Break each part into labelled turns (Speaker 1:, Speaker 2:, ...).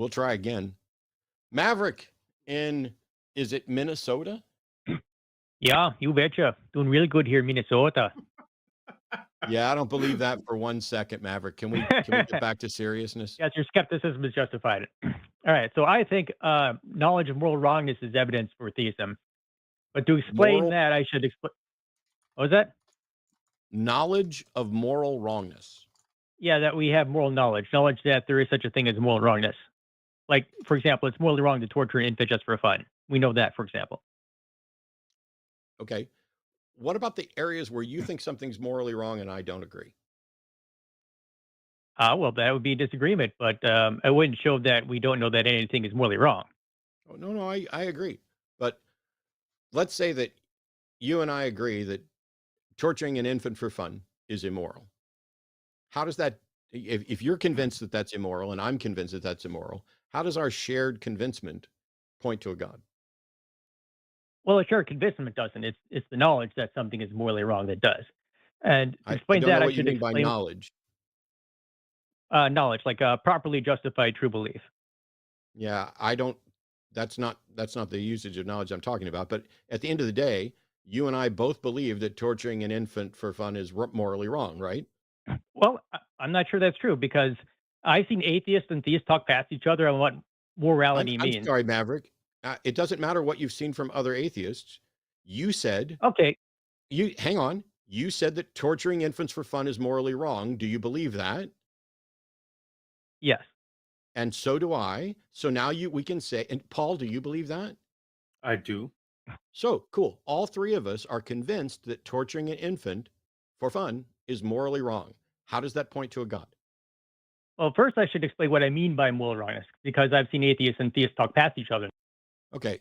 Speaker 1: We'll try again. Maverick in, is it Minnesota?
Speaker 2: Yeah, you betcha. Doing really good here in Minnesota.
Speaker 1: Yeah, I don't believe that for 1 second, Maverick. Can we get back to seriousness?
Speaker 2: Yes, your skepticism is justified. All right, so I think knowledge of moral wrongness is evidence for theism. But to explain
Speaker 1: Moral
Speaker 2: that, I should explain. What was that?
Speaker 1: knowledge of moral wrongness.
Speaker 2: Yeah, that we have moral knowledge that there is such a thing as moral wrongness. Like, for example, it's morally wrong to torture an infant just for fun. We know that, for example.
Speaker 1: Okay. What about the areas where you think something's morally wrong and I don't agree?
Speaker 2: Well, that would be disagreement, but I wouldn't show that we don't know that anything is morally wrong.
Speaker 1: Oh, no, no, I agree. But let's say that you and I agree that torturing an infant for fun is immoral. How does that, if you're convinced that that's immoral and I'm convinced that that's immoral, how does our shared convincement point to a God?
Speaker 2: Well, a shared convincement doesn't. It's the knowledge that something is morally wrong that does. And to
Speaker 1: I
Speaker 2: explain
Speaker 1: don't know
Speaker 2: that, I
Speaker 1: what you
Speaker 2: should
Speaker 1: mean by
Speaker 2: explain
Speaker 1: knowledge.
Speaker 2: knowledge, like properly justified true belief.
Speaker 1: Yeah, I don't, that's not the usage of knowledge I'm talking about. But at the end of the day, you and I both believe that torturing an infant for fun is morally wrong, right?
Speaker 2: Well, I'm not sure that's true because I've seen atheists and theists talk past each other on what morality
Speaker 1: I'm
Speaker 2: means.
Speaker 1: sorry, Maverick. It doesn't matter what you've seen from other atheists. You said
Speaker 2: Okay,
Speaker 1: you hang on. You said that torturing infants for fun is morally wrong. Do you believe that?
Speaker 2: yes.
Speaker 1: And so do I. So now we can say, and Paul, do you believe that?
Speaker 3: I do.
Speaker 1: So cool. All three of us are convinced that torturing an infant for fun is morally wrong. How does that point to a God?
Speaker 2: Well, first I should explain what I mean by moral wrongness because I've seen atheists and theists talk past each other.
Speaker 1: Okay,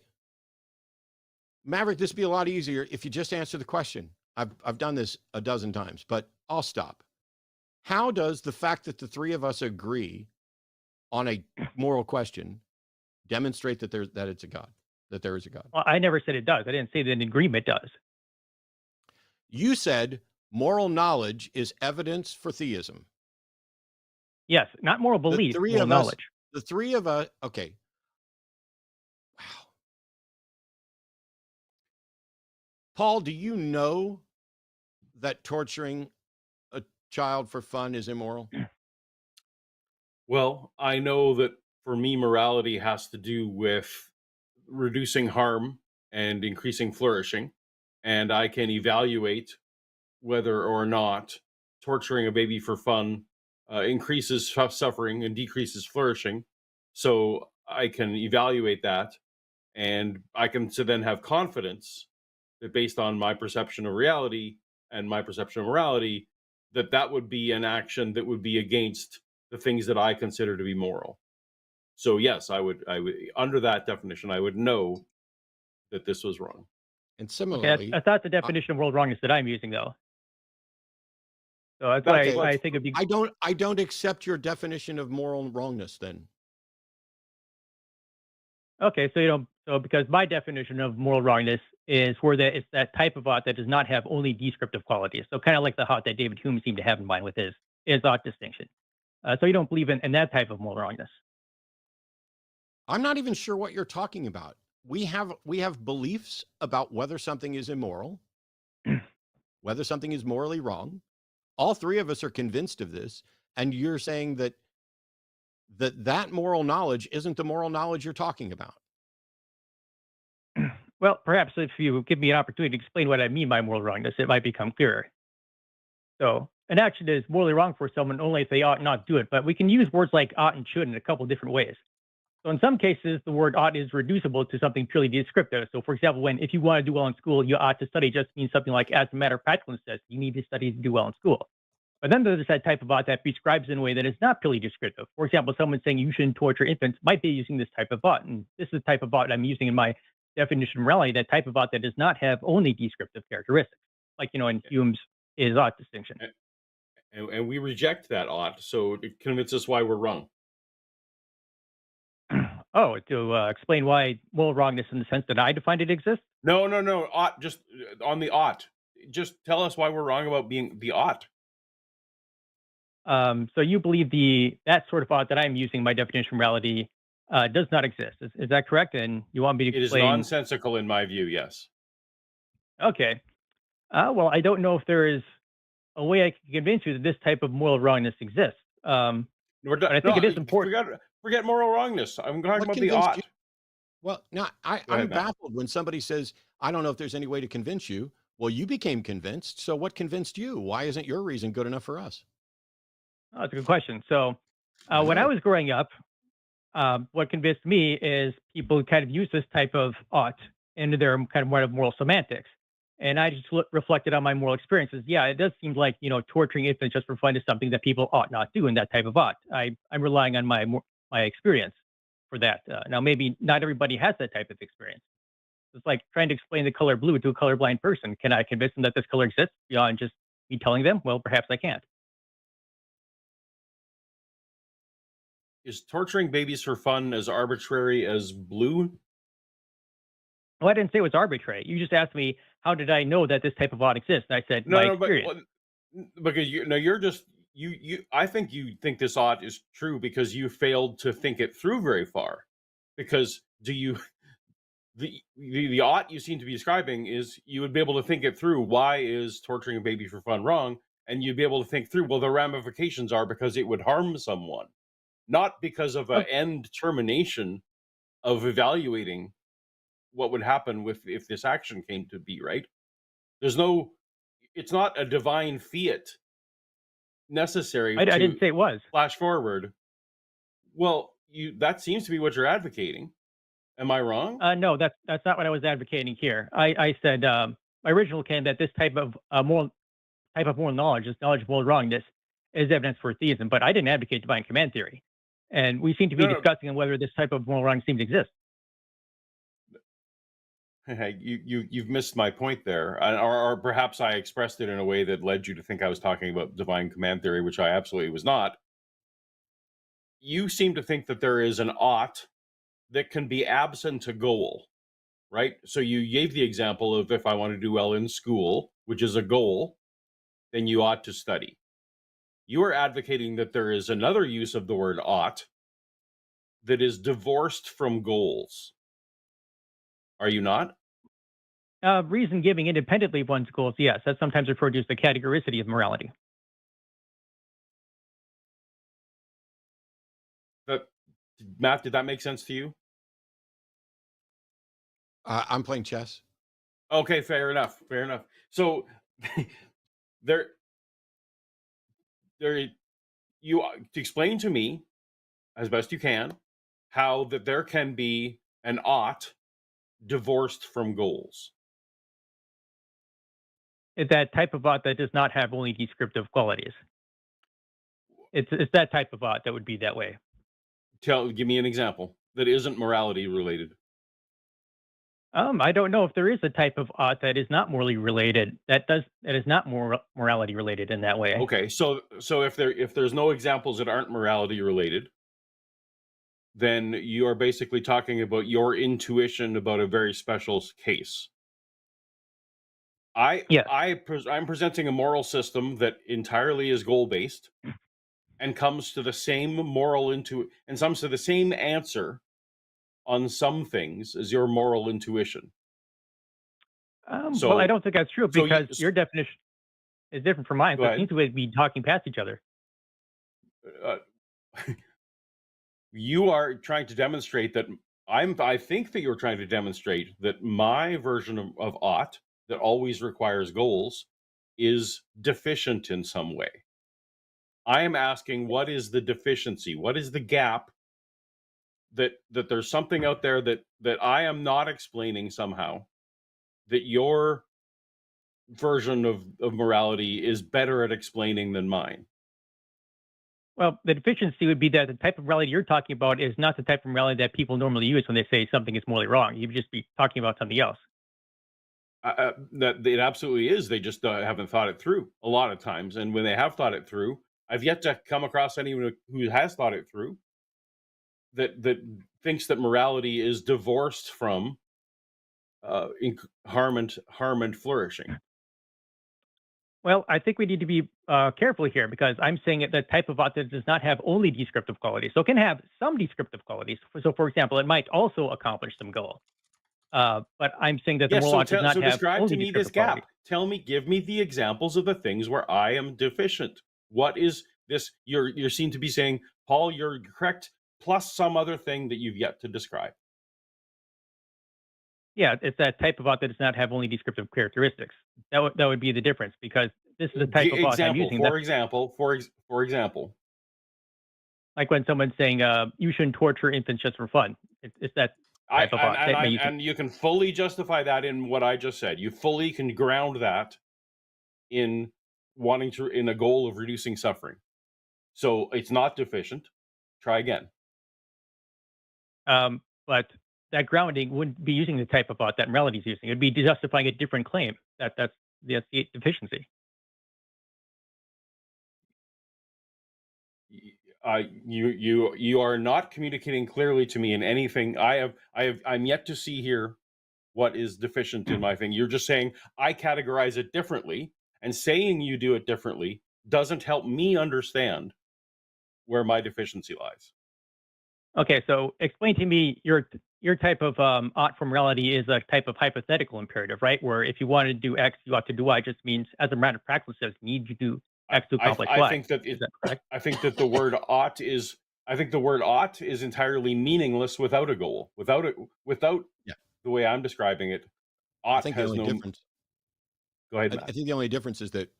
Speaker 1: Maverick, this would be a lot easier if you just answer the question. I've done this a dozen times, but I'll stop. How does the fact that the three of us agree on a moral question demonstrate that it's a God, that there is a God?
Speaker 2: Well, I never said it does. I didn't say that an agreement does.
Speaker 1: You said moral knowledge is evidence for theism.
Speaker 2: Yes, not moral
Speaker 1: The
Speaker 2: belief,
Speaker 1: three
Speaker 2: moral
Speaker 1: of us,
Speaker 2: knowledge.
Speaker 1: the three of us, okay. Wow. Paul, do you know that torturing a child for fun is immoral?
Speaker 3: Well, I know that for me, morality has to do with reducing harm and increasing flourishing. And I can evaluate whether or not torturing a baby for fun increases suffering and decreases flourishing. So I can evaluate that, and I can so then have confidence that based on my perception of reality and my perception of morality, that that would be an action that would be against the things that I consider to be moral. So yes, I would under that definition, I would know that this was wrong.
Speaker 1: And
Speaker 2: Okay,
Speaker 1: similarly,
Speaker 2: that's not the
Speaker 1: uh,
Speaker 2: definition of moral wrongness that I'm using, though. So that's why
Speaker 3: That's
Speaker 1: okay,
Speaker 2: I
Speaker 3: that's
Speaker 2: think it'd be
Speaker 1: I don't accept your definition of moral wrongness then.
Speaker 2: okay. So you know, so because my definition of moral wrongness is where that it's that type of art that does not have only descriptive qualities. So kind of like the art that David Hume seemed to have in mind with his art distinction. So you don't believe in that type of moral wrongness.
Speaker 1: I'm not even sure what you're talking about. We have beliefs about whether something is immoral, whether something is morally wrong. All three of us are convinced of this, and you're saying that moral knowledge isn't the moral knowledge you're talking about.
Speaker 2: Well, perhaps if you give me an opportunity to explain what I mean by moral wrongness, it might become clearer. So, an action is morally wrong for someone only if they ought not do it. But we can use words like ought and should in a couple different ways. So, in some cases, the word ought is reducible to something purely descriptive. So, for example, when if you want to do well in school, you ought to study just means something like, as a matter of practical necessity, you need to study to do well in school. But then there's that type of ought that prescribes in a way that is not purely descriptive. For example, someone saying you shouldn't torture infants might be using this type of ought. And this is the type of ought I'm using in my definition of morality, that type of ought that does not have only descriptive characteristics, like, in Hume's is ought distinction.
Speaker 3: and we reject that ought. So it convinces us why we're wrong.
Speaker 2: Oh, to explain why moral wrongness in the sense that I defined it exists?
Speaker 3: No, no, no. Ought just on the ought. Just tell us why we're wrong about being the ought.
Speaker 2: So you believe that sort of ought that I'm using my definition of morality does not exist. Is that correct? And you want me to
Speaker 3: It is
Speaker 2: explain?
Speaker 3: nonsensical in my view. Yes.
Speaker 2: Okay. Well, I don't know if there is a way I can convince you that this type of moral wrongness exists.
Speaker 3: We're
Speaker 2: But I think
Speaker 3: no,
Speaker 2: it is important.
Speaker 3: forget moral wrongness. I'm talking
Speaker 1: What
Speaker 3: about the
Speaker 1: convinced you?
Speaker 3: ought.
Speaker 1: Well, no,
Speaker 3: Go
Speaker 1: I'm
Speaker 3: ahead, Matt.
Speaker 1: baffled when somebody says, I don't know if there's any way to convince you. Well, you became convinced. So what convinced you? Why isn't your reason good enough for us?
Speaker 2: Oh, that's a good question. So,
Speaker 1: I
Speaker 2: when I
Speaker 1: know.
Speaker 2: was growing up, what convinced me is people kind of use this type of ought into their kind of moral semantics. And I just reflected on my moral experiences. Yeah, it does seem like torturing infants just for fun is something that people ought not do in that type of ought. I'm relying on my experience for that. Now, maybe not everybody has that type of experience. It's like trying to explain the color blue to a colorblind person. Can I convince them that this color exists beyond just me telling them? Well, perhaps I can't.
Speaker 3: Is torturing babies for fun as arbitrary as blue?
Speaker 2: Well, I didn't say it was arbitrary. You just asked me, how did I know that this type of ought exists? And I said,
Speaker 3: No,
Speaker 2: my
Speaker 3: no, but
Speaker 2: experience.
Speaker 3: because you're just you. I think you think this ought is true because you failed to think it through very far. Because do you the ought you seem to be describing is you would be able to think it through. Why is torturing a baby for fun wrong? And you'd be able to think through. Well, the ramifications are because it would harm someone, not because of
Speaker 2: Oh,
Speaker 3: an end termination of evaluating what would happen with if this action came to be. Right? There's no. It's not a divine fiat necessary
Speaker 2: I
Speaker 3: to
Speaker 2: didn't say it was.
Speaker 3: flash forward. Well, you that seems to be what you're advocating. Am I wrong?
Speaker 2: No, that's not what I was advocating here. I said my original claim that this moral knowledge, this knowledge of moral wrongness, is evidence for theism. But I didn't advocate divine command theory, and we seem to be
Speaker 3: No, no.
Speaker 2: discussing on whether this type of moral wrong seems to exist.
Speaker 3: Hey, you've missed my point there, or perhaps I expressed it in a way that led you to think I was talking about divine command theory, which I absolutely was not. You seem to think that there is an ought that can be absent a goal, right? So you gave the example of if I want to do well in school, which is a goal, then you ought to study. You are advocating that there is another use of the word ought that is divorced from goals. Are you not?
Speaker 2: Reason giving independently of one's goals, yes, that's sometimes referred to as the categoricity of morality.
Speaker 3: That Matt, did that make sense to you?
Speaker 1: I'm playing chess.
Speaker 3: Okay, fair enough. Fair enough. So there there you to explain to me as best you can how that there can be an ought divorced from goals.
Speaker 2: It's that type of ought that does not have only descriptive qualities. It's that type of ought that would be that way.
Speaker 3: Give me an example that isn't morality related.
Speaker 2: I don't know if there is a type of ought that is not morally related. That is not morality related in that way.
Speaker 3: Okay, so if there's no examples that aren't morality related, then you are basically talking about your intuition about a very special case.
Speaker 2: Yes.
Speaker 3: I'm presenting a moral system that entirely is goal based and comes to the same and comes to the same answer on some things as your moral intuition.
Speaker 2: Well, I
Speaker 3: So
Speaker 2: don't think that's true
Speaker 3: so you
Speaker 2: because your definition is different from mine.
Speaker 3: go
Speaker 2: So it
Speaker 3: ahead.
Speaker 2: seems to be talking past each other.
Speaker 3: Uh, you are trying to demonstrate that I think that you're trying to demonstrate that my version of ought that always requires goals is deficient in some way. I am asking what is the deficiency? What is the gap that there's something out there that I am not explaining somehow that your version of morality is better at explaining than mine.
Speaker 2: Well, the deficiency would be that the type of morality you're talking about is not the type of morality that people normally use when they say something is morally wrong. You'd just be talking about something else.
Speaker 3: That it absolutely is. They just haven't thought it through a lot of times, and when they have thought it through, I've yet to come across anyone who has thought it through that thinks that morality is divorced from harm and flourishing.
Speaker 2: Well, I think we need to be careful here because I'm saying that the type of ought that does not have only descriptive qualities. So it can have some descriptive qualities. So, for example, it might also accomplish some goal. But I'm saying that the
Speaker 3: Yes.
Speaker 2: moral
Speaker 3: So
Speaker 2: ought does
Speaker 3: tell,
Speaker 2: not
Speaker 3: so
Speaker 2: have
Speaker 3: describe to
Speaker 2: only
Speaker 3: me this
Speaker 2: descriptive qualities.
Speaker 3: gap. Tell me, give me the examples of the things where I am deficient. What is this? You seem to be saying, Paul, you're correct, plus some other thing that you've yet to describe.
Speaker 2: Yeah, it's that type of ought that does not have only descriptive characteristics. That would be the difference because this is the type of ought I'm
Speaker 3: Example,
Speaker 2: using. That's
Speaker 3: for example.
Speaker 2: like when someone's saying you shouldn't torture infants just for fun. It's that
Speaker 3: I
Speaker 2: type of ought that may use it.
Speaker 3: and you can fully justify that in what I just said. You fully can ground that in wanting to in a goal of reducing suffering. So it's not deficient. Try again.
Speaker 2: But that grounding wouldn't be using the type of ought that morality is using. It'd be justifying a different claim. That's the deficiency.
Speaker 3: You are not communicating clearly to me in anything. I'm yet to see here what is deficient in my thing. You're just saying I categorize it differently, and saying you do it differently doesn't help me understand where my deficiency lies.
Speaker 2: Okay, so explain to me your type of ought from morality is a type of hypothetical imperative, right? Where if you want to do X, you ought to do Y. Just means as a matter of practice, says need you do X to accomplish
Speaker 3: I
Speaker 2: Y.
Speaker 3: think that
Speaker 2: Is that correct?
Speaker 3: I think that the word ought is I think the word ought is entirely meaningless without a goal. Without
Speaker 1: Yeah.
Speaker 3: the way I'm describing it,
Speaker 1: I
Speaker 3: ought
Speaker 1: think the
Speaker 3: has
Speaker 1: only
Speaker 3: no.
Speaker 1: difference,
Speaker 3: Go ahead,
Speaker 1: I
Speaker 3: Matt.
Speaker 1: think the only difference is that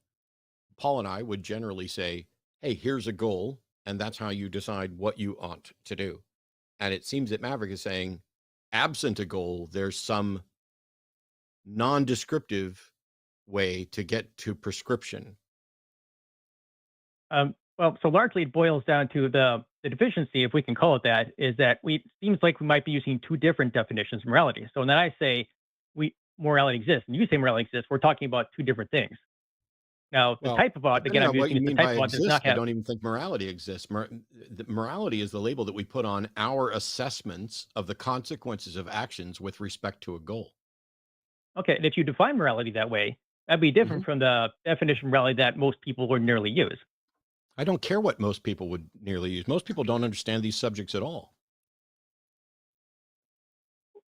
Speaker 1: Paul and I would generally say, hey, here's a goal, and that's how you decide what you ought to do. And it seems that Maverick is saying, absent a goal, there's some non-descriptive way to get to prescription.
Speaker 2: Well, so largely it boils down to the deficiency, if we can call it that, is that we seems like we might be using two different definitions of morality. So when I say we morality exists and you say morality exists, we're talking about two different things. Now, the
Speaker 1: Well,
Speaker 2: type of ought, again,
Speaker 1: depending
Speaker 2: I'm
Speaker 1: on what
Speaker 2: using
Speaker 1: you
Speaker 2: is the
Speaker 1: mean
Speaker 2: type
Speaker 1: by
Speaker 2: of ought does not
Speaker 1: exists, I
Speaker 2: have.
Speaker 1: don't even think morality exists. Morality is the label that we put on our assessments of the consequences of actions with respect to a goal.
Speaker 2: Okay, and if you define morality that way, that'd be
Speaker 1: Mhm.
Speaker 2: different from the definition of morality that most people ordinarily use.
Speaker 1: I don't care what most people would nearly use. Most people don't understand these subjects at all.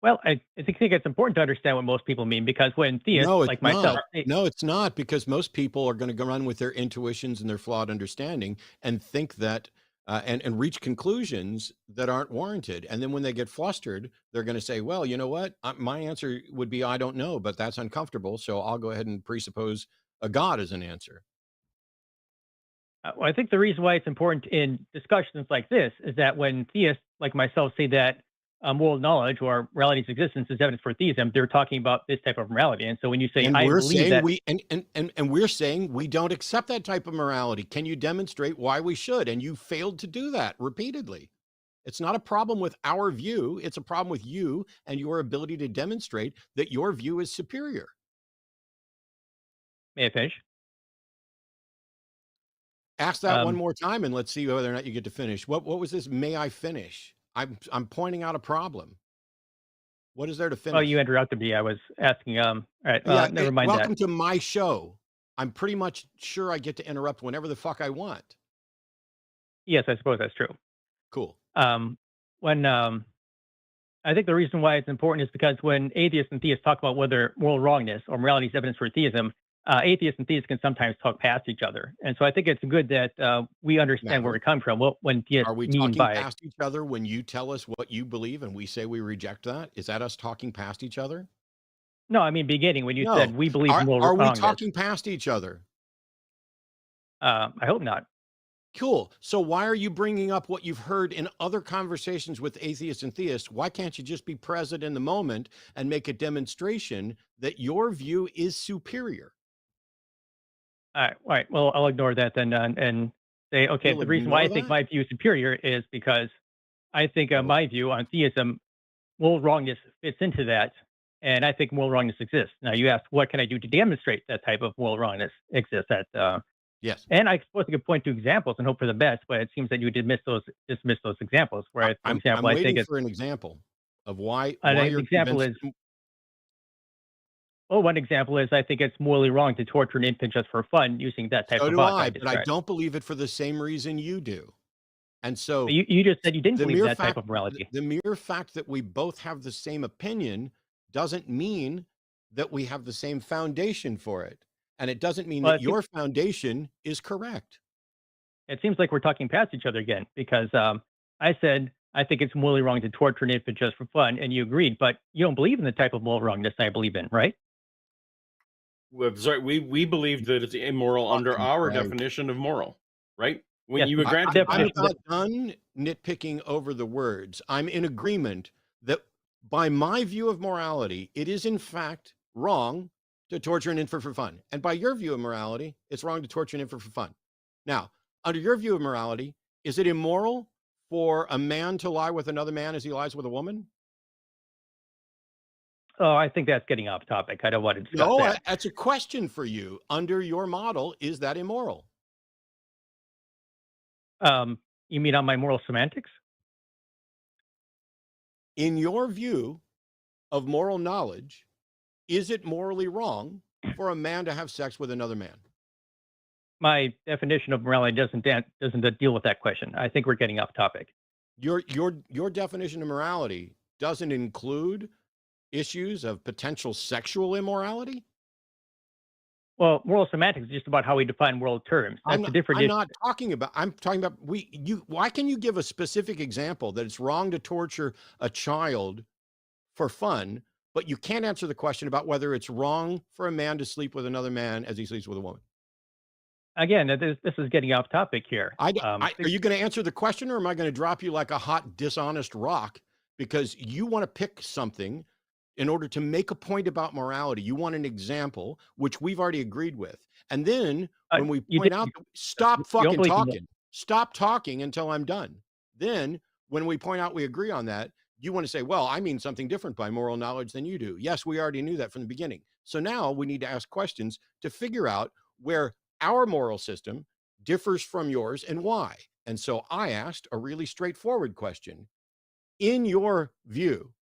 Speaker 2: Well, I think it's important to understand what most people mean because when theists
Speaker 1: No, it's
Speaker 2: like myself,
Speaker 1: not. No, it's not because most people are going to go run with their intuitions and their flawed understanding and think that and reach conclusions that aren't warranted. And then when they get flustered, they're going to say, "Well, you know what? My answer would be I don't know, but that's uncomfortable, so I'll go ahead and presuppose a God as an answer."
Speaker 2: well, I think the reason why it's important in discussions like this is that when theists like myself say that moral knowledge or morality's existence is evidence for theism, they're talking about this type of morality. And so when you say
Speaker 1: And
Speaker 2: I
Speaker 1: we're
Speaker 2: believe
Speaker 1: saying
Speaker 2: that,
Speaker 1: we're saying we don't accept that type of morality. Can you demonstrate why we should? And you failed to do that repeatedly. It's not a problem with our view. It's a problem with you and your ability to demonstrate that your view is superior.
Speaker 2: may I finish?
Speaker 1: Ask that one
Speaker 2: Um,
Speaker 1: more time and let's see whether or not you get to finish. What was this? May I finish? I'm pointing out a problem. What is there to
Speaker 2: well, you
Speaker 1: finish?
Speaker 2: interrupted me. I was asking. All right,
Speaker 1: Yeah,
Speaker 2: never mind that.
Speaker 1: welcome to my show. I'm pretty much sure I get to interrupt whenever the fuck I want.
Speaker 2: Yes, I suppose that's true.
Speaker 1: Cool.
Speaker 2: When I think the reason why it's important is because when atheists and theists talk about whether moral wrongness or morality is evidence for theism, atheists and theists can sometimes talk past each other. And so I think it's good that we understand where we
Speaker 1: Maverick,
Speaker 2: come from, what when theists
Speaker 1: are we
Speaker 2: mean
Speaker 1: talking
Speaker 2: by.
Speaker 1: past each other when you tell us what you believe and we say we reject that? Is that us talking past each other?
Speaker 2: No, I mean beginning when you
Speaker 1: No.
Speaker 2: said we believe in moral
Speaker 1: Are we
Speaker 2: wrongness.
Speaker 1: talking past each other?
Speaker 2: I hope not.
Speaker 1: Cool. So why are you bringing up what you've heard in other conversations with atheists and theists? Why can't you just be present in the moment and make a demonstration that your view is superior?
Speaker 2: All right. Well, I'll ignore that then and say, okay,
Speaker 1: You'll
Speaker 2: the reason why I
Speaker 1: ignore
Speaker 2: think
Speaker 1: that?
Speaker 2: my view is superior is because I think
Speaker 1: Oh,
Speaker 2: my view on theism, moral wrongness fits into that. And I think moral wrongness exists. Now, you asked, what can I do to demonstrate that type of moral wrongness exists?
Speaker 1: yes.
Speaker 2: And I suppose I could point to examples and hope for the best, but it seems that you dismiss those examples. Where, for
Speaker 1: I'm
Speaker 2: example, I think
Speaker 1: waiting
Speaker 2: it's
Speaker 1: for an example of why
Speaker 2: an
Speaker 1: you're
Speaker 2: example
Speaker 1: convinced.
Speaker 2: is Well, one example is I think it's morally wrong to torture an infant just for fun using that type
Speaker 1: So
Speaker 2: of
Speaker 1: do
Speaker 2: art that I
Speaker 1: I, but I
Speaker 2: described.
Speaker 1: don't believe it for the same reason you do. And
Speaker 2: But
Speaker 1: so
Speaker 2: you just said you didn't
Speaker 1: the
Speaker 2: believe in
Speaker 1: mere
Speaker 2: that type
Speaker 1: fact
Speaker 2: of morality.
Speaker 1: the mere fact that we both have the same opinion doesn't mean that we have the same foundation for it. And it doesn't mean
Speaker 2: Well,
Speaker 1: that your foundation is correct.
Speaker 2: it seems like we're talking past each other again because I said I think it's morally wrong to torture an infant just for fun, and you agreed, but you don't believe in the type of moral wrongness I believe in, right?
Speaker 3: Sorry, we believe that it's immoral under
Speaker 1: Fucking
Speaker 3: our
Speaker 1: Christ.
Speaker 3: definition of moral, right? When
Speaker 2: Yes,
Speaker 3: you
Speaker 2: but
Speaker 3: grant
Speaker 2: the
Speaker 1: I'm
Speaker 2: definition that
Speaker 1: about done nitpicking over the words. I'm in agreement that by my view of morality, it is in fact wrong to torture an infant for fun. And by your view of morality, it's wrong to torture an infant for fun. Now, under your view of morality, is it immoral for a man to lie with another man as he lies with a woman?
Speaker 2: oh, I think that's getting off topic. I don't want to discuss
Speaker 1: No,
Speaker 2: that.
Speaker 1: that's a question for you. Under your model, is that immoral?
Speaker 2: You mean on my moral semantics?
Speaker 1: In your view of moral knowledge, is it morally wrong for a man to have sex with another man?
Speaker 2: My definition of morality doesn't deal with that question. I think we're getting off topic.
Speaker 1: Your definition of morality doesn't include issues of potential sexual immorality?
Speaker 2: Well, moral semantics is just about how we define moral terms.
Speaker 1: I'm
Speaker 2: That's a
Speaker 1: not
Speaker 2: different
Speaker 1: I'm
Speaker 2: issue.
Speaker 1: not talking about I'm talking about why can you give a specific example that it's wrong to torture a child for fun, but you can't answer the question about whether it's wrong for a man to sleep with another man as he sleeps with a woman?
Speaker 2: Again, this is getting off topic here.
Speaker 1: Are you going to answer the question or am I going to drop you like a hot, dishonest rock because you want to pick something in order to make a point about morality? You want an example, which we've already agreed with. And then when we
Speaker 2: You
Speaker 1: point
Speaker 2: did.
Speaker 1: out, stop
Speaker 2: You don't
Speaker 1: fucking
Speaker 2: believe in
Speaker 1: talking, stop talking until I'm done. Then when we point out we agree on that, you want to say, well, I mean something different by moral knowledge than you do. Yes, we already knew that from the beginning. So now we need to ask questions to figure out where our moral system differs from yours and why. And so I asked a really straightforward question. In your view,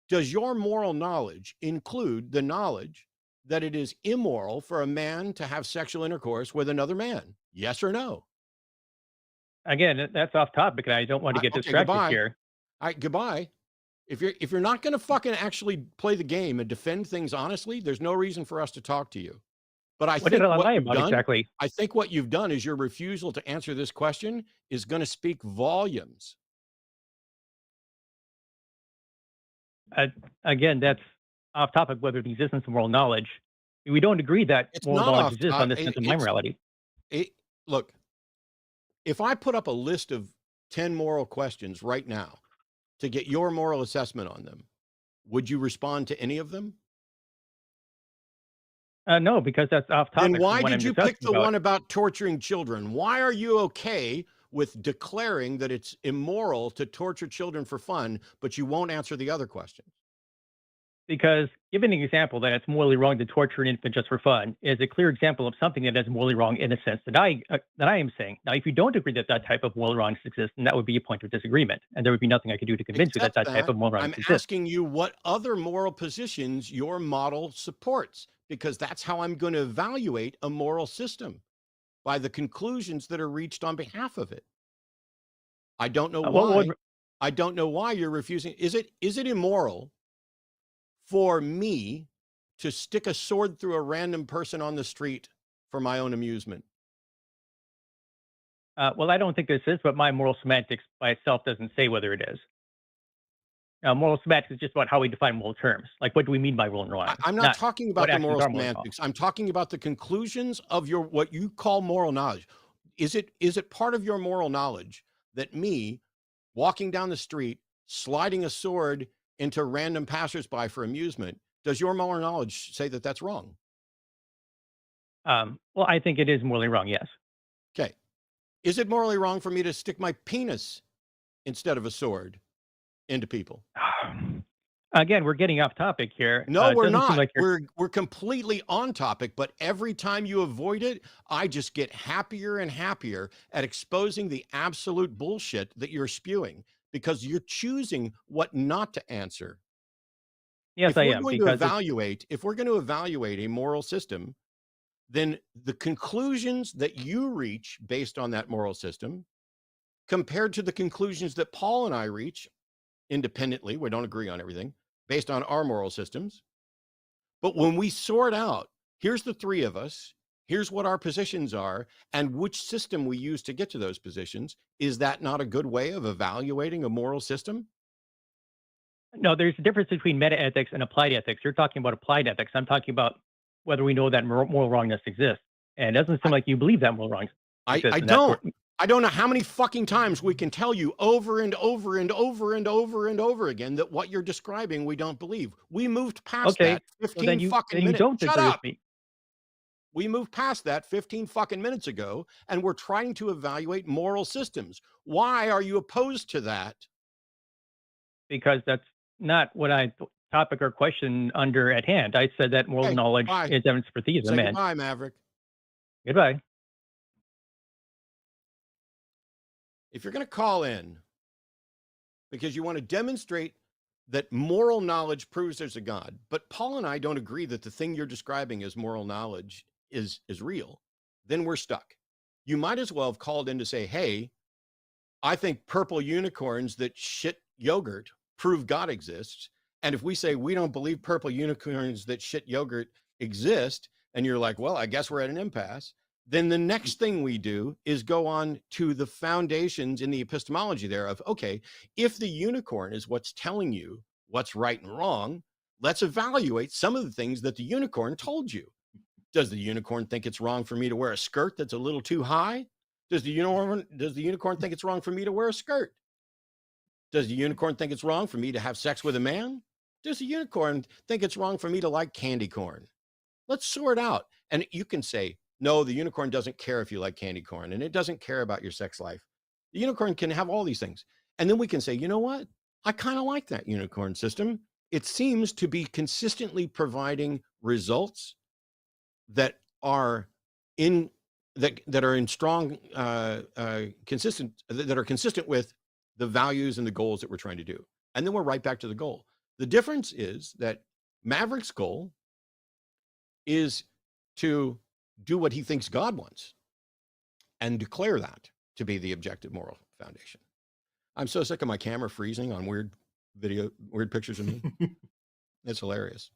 Speaker 1: does your moral knowledge include the knowledge that it is immoral for a man to have sexual intercourse with another man? Yes or no?
Speaker 2: Again, that's off topic, and I don't want to get
Speaker 1: Okay,
Speaker 2: distracted
Speaker 1: goodbye.
Speaker 2: here.
Speaker 1: All right, goodbye. If you're not going to fucking actually play the game and defend things honestly, there's no reason for us to talk to you. But
Speaker 2: What did I lie about exactly?
Speaker 1: I think what you've done is your refusal to answer this question is going to speak volumes.
Speaker 2: Uh, Again, that's off topic. Whether the existence of moral knowledge, we don't agree that
Speaker 1: It's
Speaker 2: moral
Speaker 1: not
Speaker 2: knowledge
Speaker 1: off.
Speaker 2: exists on the sense of my morality.
Speaker 1: It, look, if I put up a list of 10 moral questions right now to get your moral assessment on them, would you respond to any of them?
Speaker 2: No, because that's off
Speaker 1: Then
Speaker 2: topic from
Speaker 1: why
Speaker 2: what I'm
Speaker 1: did you pick
Speaker 2: discussing
Speaker 1: the
Speaker 2: about.
Speaker 1: one about torturing children? Why are you okay with declaring that it's immoral to torture children for fun, but you won't answer the other questions?
Speaker 2: Because giving an example that it's morally wrong to torture an infant just for fun is a clear example of something that is morally wrong in a sense that I am saying. Now, if you don't agree that that type of moral wrongness exists, then that would be a point of disagreement, and there would be nothing I could do to convince you that
Speaker 1: Except
Speaker 2: that type
Speaker 1: that
Speaker 2: of moral
Speaker 1: I'm
Speaker 2: wrongness exists.
Speaker 1: asking you what other moral positions your model supports, because that's how I'm going to evaluate a moral system by the conclusions that are reached on behalf of it. I don't know
Speaker 2: What
Speaker 1: why.
Speaker 2: would
Speaker 1: I don't know why you're refusing. Is it immoral for me to stick a sword through a random person on the street for my own amusement?
Speaker 2: well, I don't think this is, but my moral semantics by itself doesn't say whether it is. Moral semantics is just about how we define moral terms. Like, what do we mean by moral and wrong?
Speaker 1: I'm not
Speaker 2: Not
Speaker 1: talking
Speaker 2: what
Speaker 1: about the
Speaker 2: actions
Speaker 1: moral
Speaker 2: are moral and wrong.
Speaker 1: semantics. I'm talking about the conclusions of your what you call moral knowledge. Is it part of your moral knowledge that me walking down the street, sliding a sword into random passersby for amusement, does your moral knowledge say that that's wrong?
Speaker 2: Well, I think it is morally wrong. Yes.
Speaker 1: Okay. Is it morally wrong for me to stick my penis instead of a sword into people?
Speaker 2: Again, we're getting off topic here.
Speaker 1: No,
Speaker 2: It
Speaker 1: we're
Speaker 2: doesn't seem
Speaker 1: not.
Speaker 2: like you're.
Speaker 1: We're completely on topic, but every time you avoid it, I just get happier and happier at exposing the absolute bullshit that you're spewing because you're choosing what not to answer.
Speaker 2: Yes,
Speaker 1: If
Speaker 2: I
Speaker 1: we're
Speaker 2: am,
Speaker 1: going to
Speaker 2: because it's
Speaker 1: evaluate, if we're going to evaluate a moral system, then the conclusions that you reach based on that moral system compared to the conclusions that Paul and I reach independently, we don't agree on everything based on our moral systems. But when we sort out, here's the three of us, here's what our positions are, and which system we use to get to those positions, is that not a good way of evaluating a moral system?
Speaker 2: no, there's a difference between meta ethics and applied ethics. You're talking about applied ethics. I'm talking about whether we know that moral wrongness exists. And it doesn't seem
Speaker 1: I,
Speaker 2: like you believe that moral wrongness
Speaker 1: I
Speaker 2: exists. And that's
Speaker 1: don't.
Speaker 2: what,
Speaker 1: I don't know how many fucking times we can tell you over and over and over and over and over again that what you're describing we don't believe. We moved past
Speaker 2: okay,
Speaker 1: that
Speaker 2: so
Speaker 1: 15
Speaker 2: then
Speaker 1: fucking
Speaker 2: you
Speaker 1: minutes.
Speaker 2: don't
Speaker 1: Shut
Speaker 2: agree with
Speaker 1: up.
Speaker 2: me
Speaker 1: We moved past that 15 fucking minutes ago, and we're trying to evaluate moral systems. Why are you opposed to that?
Speaker 2: because that's not what topic or question under at hand. I said that moral
Speaker 1: Okay,
Speaker 2: knowledge
Speaker 1: bye.
Speaker 2: is evidence for theism,
Speaker 1: Say
Speaker 2: and
Speaker 1: goodbye, Maverick.
Speaker 2: goodbye.
Speaker 1: If you're going to call in because you want to demonstrate that moral knowledge proves there's a God, but Paul and I don't agree that the thing you're describing as moral knowledge is real, then we're stuck. You might as well have called in to say, hey, I think purple unicorns that shit yogurt prove God exists. And if we say we don't believe purple unicorns that shit yogurt exist, and you're like, well, I guess we're at an impasse, then the next thing we do is go on to the foundations in the epistemology there of, okay, if the unicorn is what's telling you what's right and wrong, let's evaluate some of the things that the unicorn told you. Does the unicorn think it's wrong for me to wear a skirt that's a little too high? Does the unicorn think it's wrong for me to wear a skirt? Does the unicorn think it's wrong for me to have sex with a man? Does the unicorn think it's wrong for me to like candy corn? Let's sort out. And you can say, no, the unicorn doesn't care if you like candy corn, and it doesn't care about your sex life. The unicorn can have all these things. And then we can say, you know what? I kind of like that unicorn system. It seems to be consistently providing results that are in that are in strong consistent that are consistent with the values and the goals that we're trying to do. And then we're right back to the goal. The difference is that Maverick's goal is to do what he thinks God wants and declare that to be the objective moral foundation. I'm so sick of my camera freezing on weird pictures of me. It's hilarious.